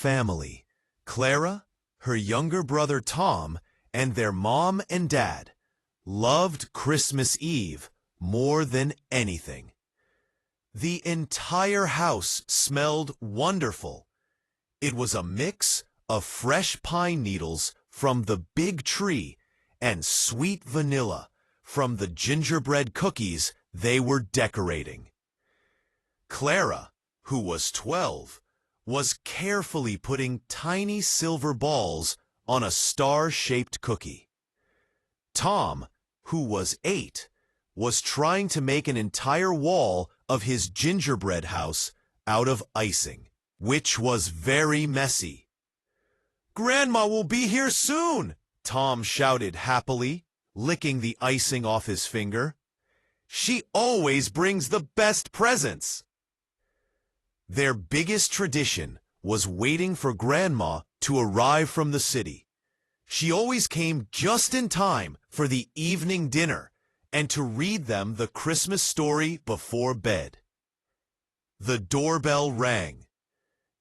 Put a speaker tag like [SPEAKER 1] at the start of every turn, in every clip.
[SPEAKER 1] family. Clara, her younger brother Tom, and their mom and dad loved Christmas Eve more than anything. The entire house smelled wonderful. It was a mix of fresh pine needles from the big tree and sweet vanilla from the gingerbread cookies they were decorating. Clara, who was 12, was carefully putting tiny silver balls on a star-shaped cookie. Tom, who was 8, was trying to make an entire wall of his gingerbread house out of icing, which was very messy. "Grandma will be here soon!" Tom shouted happily, licking the icing off his finger. "She always brings the best presents!" Their biggest tradition was waiting for Grandma to arrive from the city. She always came just in time for the evening dinner and to read them the Christmas story before bed. The doorbell rang.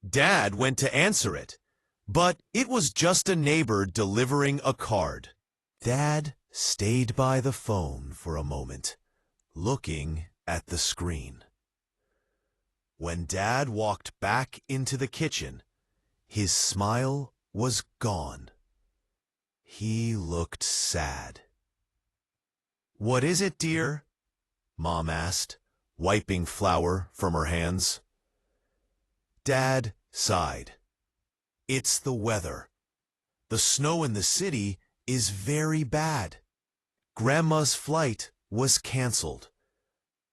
[SPEAKER 1] Dad went to answer it, but it was just a neighbor delivering a card. Dad stayed by the phone for a moment, looking at the screen. When Dad walked back into the kitchen, his smile was gone. He looked sad. "What is it, dear?" Mom asked, wiping flour from her hands. Dad sighed. "It's the weather. The snow in the city is very bad. Grandma's flight was canceled.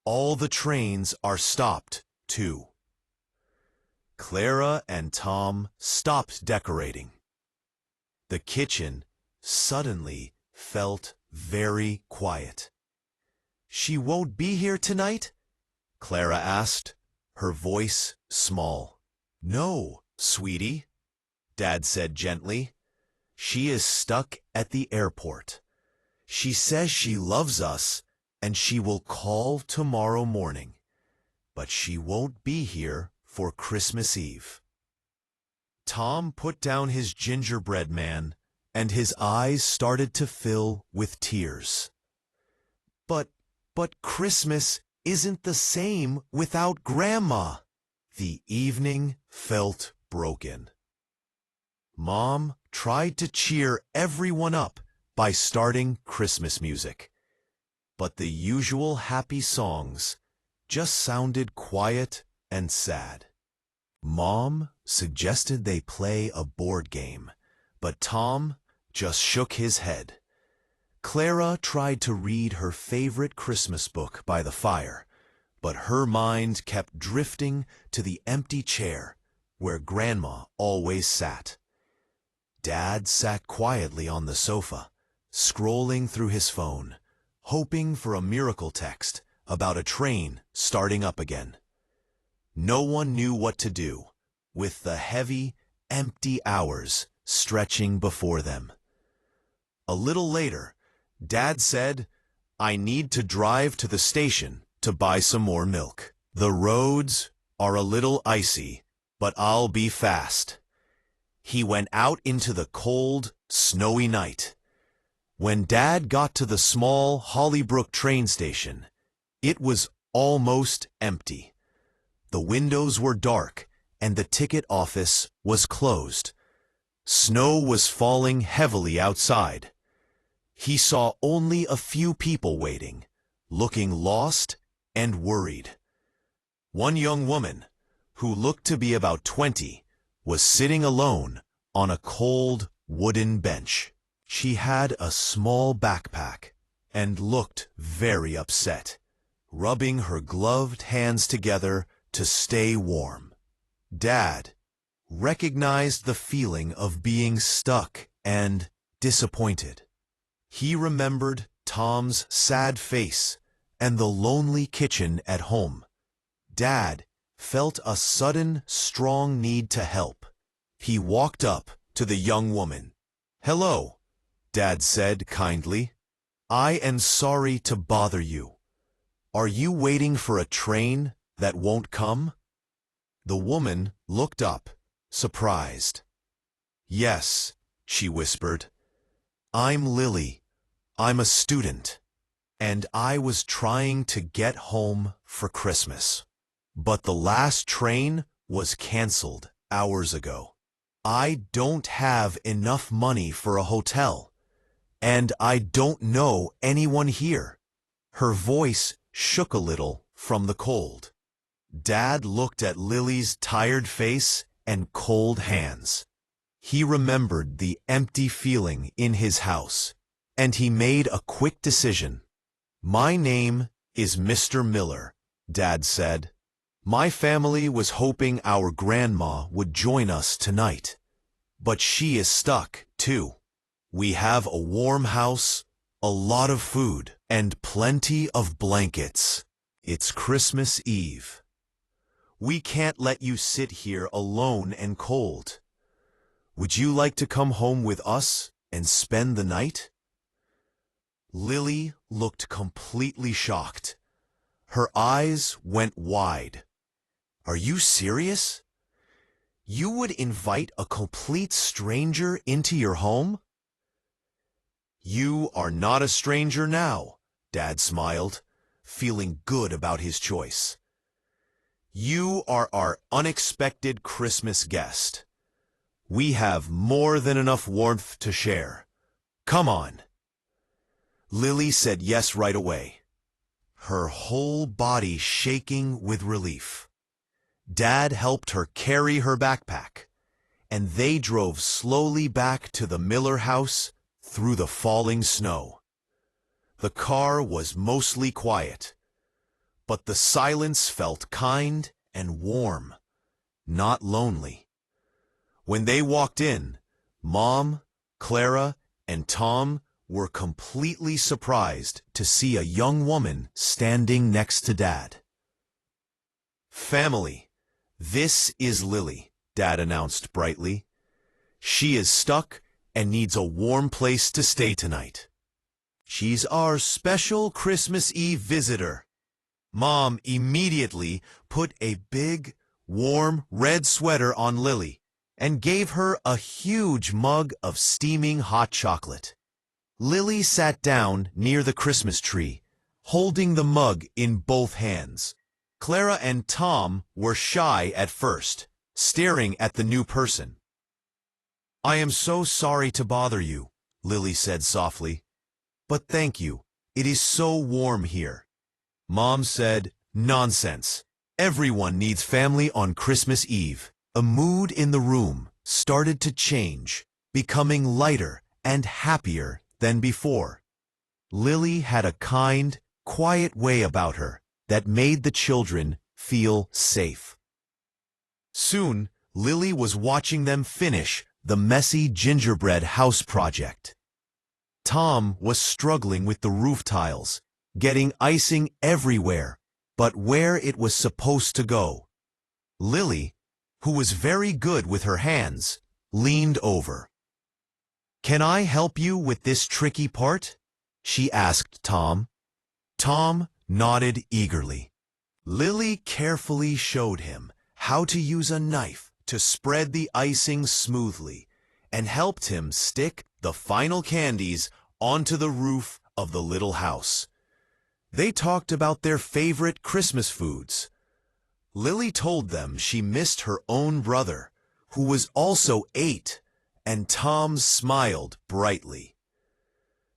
[SPEAKER 1] All the trains are stopped, too." Clara and Tom stopped decorating. The kitchen suddenly felt very quiet. "She won't be here tonight?" Clara asked, her voice small. "No, sweetie," Dad said gently. "She is stuck at the airport. She says she loves us and she will call tomorrow morning, but she won't be here for Christmas Eve." Tom put down his gingerbread man and his eyes started to fill with tears. But Christmas isn't the same without Grandma." The evening felt broken. Mom tried to cheer everyone up by starting Christmas music, but the usual happy songs just sounded quiet and sad. Mom suggested they play a board game, but Tom just shook his head. Clara tried to read her favorite Christmas book by the fire, but her mind kept drifting to the empty chair where Grandma always sat. Dad sat quietly on the sofa, scrolling through his phone, hoping for a miracle text about a train starting up again. No one knew what to do, with the heavy, empty hours stretching before them. A little later, Dad said, "I need to drive to the station to buy some more milk. The roads are a little icy, but I'll be fast." He went out into the cold, snowy night. When Dad got to the small Hollybrook train station, it was almost empty. The windows were dark and the ticket office was closed. Snow was falling heavily outside. He saw only a few people waiting, looking lost and worried. One young woman, who looked to be about 20, was sitting alone on a cold wooden bench. She had a small backpack and looked very upset, rubbing her gloved hands together to stay warm. Dad recognized the feeling of being stuck and disappointed. He remembered Tom's sad face and the lonely kitchen at home. Dad felt a sudden, strong need to help. He walked up to the young woman. "Hello," Dad said kindly. "I am sorry to bother you. Are you waiting for a train that won't come?" The woman looked up, surprised. "Yes," she whispered. "I'm Lily. I'm a student, and I was trying to get home for Christmas. But the last train was canceled hours ago. I don't have enough money for a hotel, and I don't know anyone here." Her voice shook a little from the cold. Dad looked at Lily's tired face and cold hands. He remembered the empty feeling in his house, and he made a quick decision. "My name is Mr. Miller," Dad said. "My family was hoping our grandma would join us tonight, but she is stuck, too. We have a warm house, a lot of food, and plenty of blankets. It's Christmas Eve. We can't let you sit here alone and cold. Would you like to come home with us and spend the night?" Lily looked completely shocked. Her eyes went wide. "Are you serious? You would invite a complete stranger into your home?" "You are not a stranger now," Dad smiled, feeling good about his choice. "You are our unexpected Christmas guest. We have more than enough warmth to share. Come on." Lily said yes right away, her whole body shaking with relief. Dad helped her carry her backpack, and they drove slowly back to the Miller house through the falling snow. The car was mostly quiet, but the silence felt kind and warm, not lonely. When they walked in, Mom, Clara, and Tom were completely surprised to see a young woman standing next to Dad. "Family, this is Lily," Dad announced brightly. "She is stuck and needs a warm place to stay tonight. She's our special Christmas Eve visitor." Mom immediately put a big, warm red sweater on Lily and gave her a huge mug of steaming hot chocolate. Lily sat down near the Christmas tree, holding the mug in both hands. Clara and Tom were shy at first, staring at the new person. "I am so sorry to bother you," Lily said softly. "But thank you. It is so warm here." Mom said, "Nonsense. Everyone needs family on Christmas Eve." A mood in the room started to change, becoming lighter and happier than before. Lily had a kind, quiet way about her that made the children feel safe. Soon, Lily was watching them finish the messy gingerbread house project. Tom was struggling with the roof tiles, getting icing everywhere, but where it was supposed to go. Lily, who was very good with her hands, leaned over. "Can I help you with this tricky part?" she asked Tom. Tom nodded eagerly. Lily carefully showed him how to use a knife to spread the icing smoothly and helped him stick the final candies onto the roof of the little house. They talked about their favorite Christmas foods. Lily told them she missed her own brother, who was also 8, and Tom smiled brightly.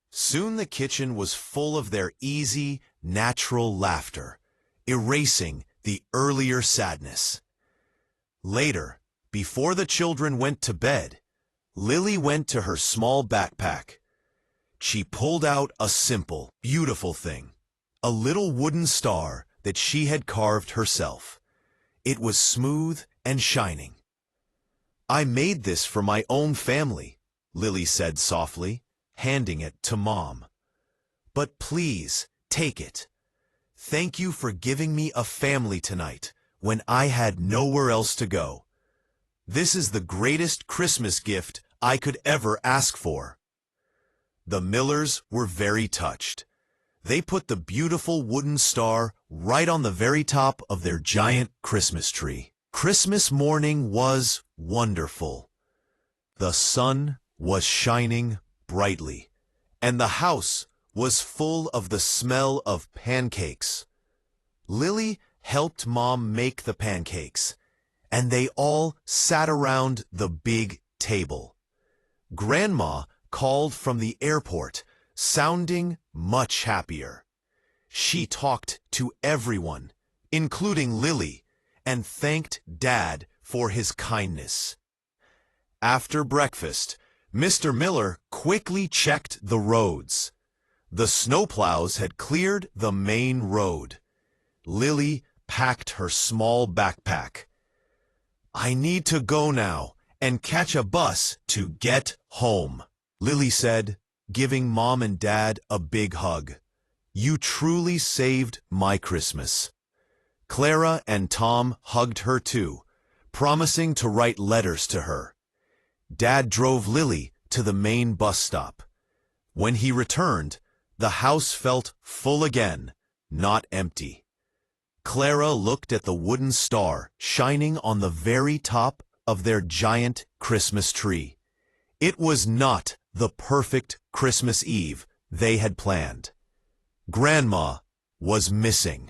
[SPEAKER 1] Soon the kitchen was full of their easy, natural laughter, erasing the earlier sadness. Later, before the children went to bed, Lily went to her small backpack. She pulled out a simple, beautiful thing, a little wooden star that she had carved herself. It was smooth and shining. "I made this for my own family," Lily said softly, handing it to Mom. "But please, take it. Thank you for giving me a family tonight when I had nowhere else to go. This is the greatest Christmas gift I could ever ask for." The Millers were very touched. They put the beautiful wooden star right on the very top of their giant Christmas tree. Christmas morning was wonderful. The sun was shining brightly, and the house was full of the smell of pancakes. Lily helped Mom make the pancakes, and they all sat around the big table. Grandma called from the airport, sounding much happier. She talked to everyone, including Lily, and thanked Dad for his kindness. After breakfast, Mr. Miller quickly checked the roads. The snowplows had cleared the main road. Lily packed her small backpack. "I need to go now and catch a bus to get home," Lily said, giving Mom and Dad a big hug. "You truly saved my Christmas." Clara and Tom hugged her too, promising to write letters to her. Dad drove Lily to the main bus stop. When he returned, the house felt full again, not empty. Clara looked at the wooden star shining on the very top of their giant Christmas tree. It was not the perfect Christmas Eve they had planned. Grandma was missing,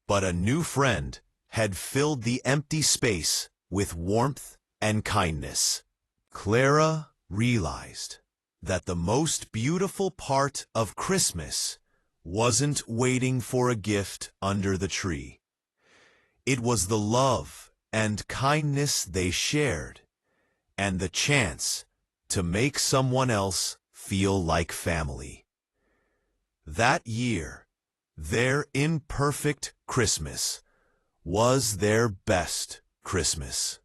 [SPEAKER 1] but a new friend had filled the empty space with warmth and kindness. Clara realized that the most beautiful part of Christmas wasn't waiting for a gift under the tree. It was the love and kindness they shared, and the chance to make someone else feel like family. That year, their imperfect Christmas was their best Christmas.